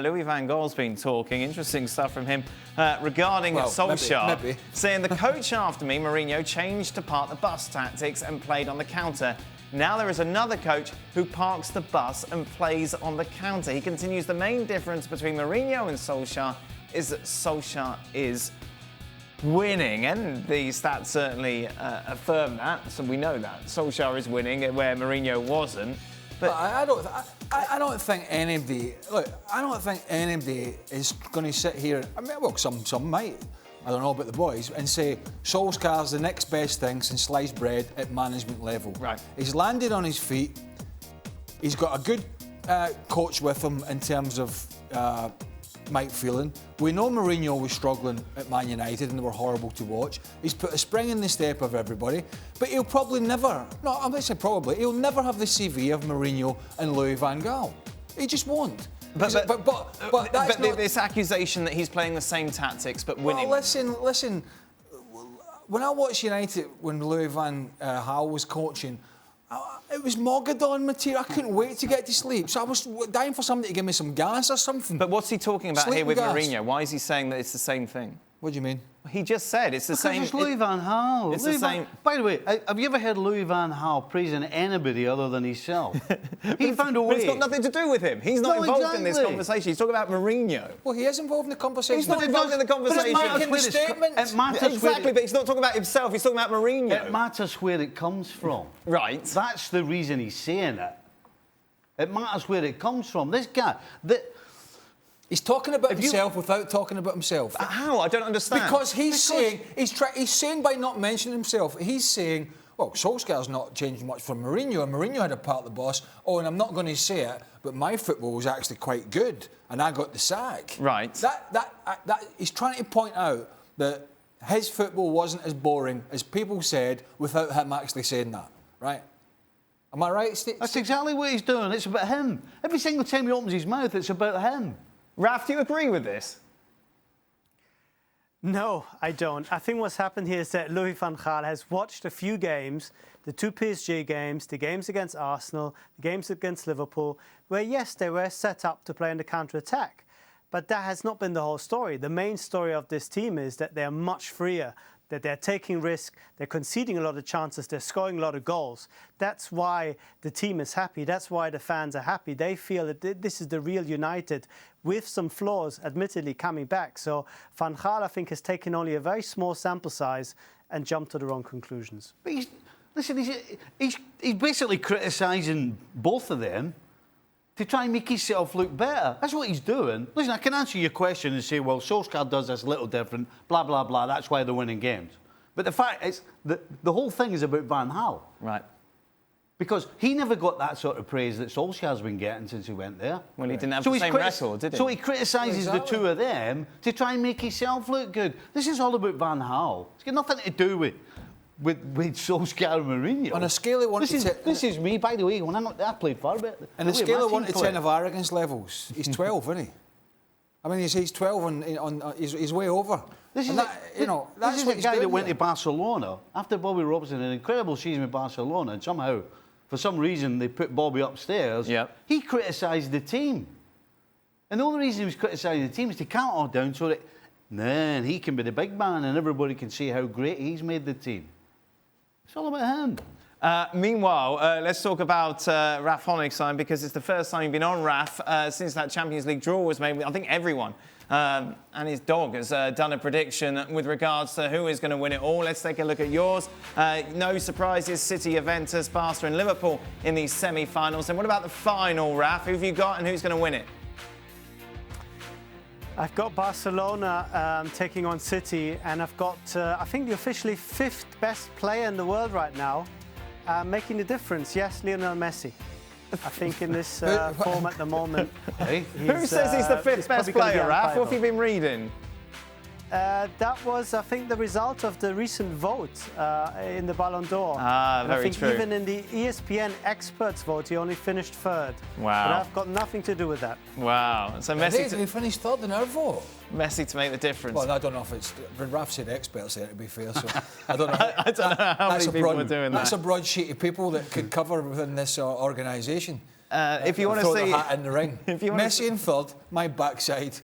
Louis van Gaal's been talking, interesting stuff from him regarding Solskjaer, maybe. saying the coach after me, Mourinho, changed to park the bus tactics and played on the counter. Now there is another coach who parks the bus and plays on the counter. He continues, the main difference between Mourinho and Solskjaer is that Solskjaer is winning, and the stats certainly affirm that, so we know that. Solskjaer is winning where Mourinho wasn't. But I don't think anybody. Look, I don't think anybody is going to sit here. I mean, well, some might. I don't know about the boys, and say Solskjaer's the next best thing since sliced bread at management level. Right. He's landed on his feet. He's got a good coach with him in terms of Mike Phelan. We know Mourinho was struggling at Man United and they were horrible to watch. He's put a spring in the step of everybody, but he'll probably never, no, I'm going to say probably, he'll never have the CV of Mourinho and Louis van Gaal. He just won't. But that's not... this accusation that he's playing the same tactics but winning. Well, listen. When I watched United when Louis van Gaal was coaching, it was Mogadon material. I couldn't wait to get to sleep. So I was dying for somebody to give me some gas or something. But what's he talking about here with Mourinho? Why is he saying that it's the same thing? What do you mean? He just said it's the same. It's Louis van Gaal. It's the same. By the way, have you ever heard Louis van Gaal praising anybody other than himself? He found a way. But it's got nothing to do with him. He's not involved in this conversation. He's talking about Mourinho. Well, he is involved in the conversation. He's not involved in the conversation. But it's making the statement. It matters exactly, but he's not talking about himself. He's talking about Mourinho. It matters where it comes from. Right. That's the reason he's saying it. It matters where it comes from. This guy... He's talking about himself without talking about himself. How? I don't understand. Because he's saying by not mentioning himself, he's saying, well, Solskjaer's not changed much from Mourinho, and Mourinho had a part of the boss. Oh, and I'm not going to say it, but my football was actually quite good, and I got the sack. Right. That he's trying to point out that his football wasn't as boring as people said without him actually saying that. Right? Am I right, Steve? That's exactly what he's doing. It's about him. Every single time he opens his mouth, it's about him. Raph, do you agree with this? No, I don't. I think what's happened here is that Louis van Gaal has watched a few games, the two PSG games, the games against Arsenal, the games against Liverpool, where, yes, they were set up to play on the counter-attack. But that has not been the whole story. The main story of this team is that they're much freer, that they're taking risk, they're conceding a lot of chances, they're scoring a lot of goals. That's why the team is happy. That's why the fans are happy. They feel that this is the real United, with some flaws, admittedly, coming back. So Van Gaal, I think, has taken only a very small sample size and jumped to the wrong conclusions. But he's basically criticising both of them to try and make himself look better. That's what he's doing. Listen, I can answer your question and say, well, Solskjaer does this a little different, blah, blah, blah, that's why they're winning games. But the fact is, the whole thing is about Van Gaal. Right. Because he never got that sort of praise that Solskjaer's been getting since he went there. Well, he didn't have the same record, did he? So he criticises the two of them to try and make himself look good. This is all about Van Gaal. It's got nothing to do with Solskjaer and Mourinho. On a scale of 1 to 10... This is me, by the way, when I played far better. On a scale of 1 to 10 of arrogance levels, he's 12, isn't he? I mean, he's 12 and he's way over. This is a guy that went to Barcelona after Bobby Robson, an incredible season with Barcelona, and somehow, for some reason, they put Bobby upstairs. Yep. He criticised the team. And the only reason he was criticising the team is to count all down so that, then he can be the big man and everybody can see how great he's made the team. It's all about him. Meanwhile, let's talk about Raph Honigstein, because it's the first time you've been on Raph since that Champions League draw was made. I think everyone and his dog has done a prediction with regards to who is going to win it all. Let's take a look at yours. No surprises, City, Juventus, Barca and Liverpool in these semi-finals. And what about the final, Raph? Who have you got and who's going to win it? I've got Barcelona taking on City, and I've got, I think, the officially 5th best player in the world right now, making the difference. Yes, Lionel Messi. I think in this form at the moment. Who says he's the 5th best player, Raph? What have you been reading? That was, I think, the result of the recent vote in the Ballon d'Or. Very true. I think even in the ESPN experts vote, he only finished 3rd. Wow. But I've got nothing to do with that. Wow. So Messi... He finished 3rd in our vote. Messi to make the difference. Well, I don't know if it's... When Raph said experts there, to be fair, so... I don't know. I don't know how many people are doing that. That's a broad sheet of people that could cover within this organisation. If you want to throw see, the hat in the ring. if you want Messi in third, my backside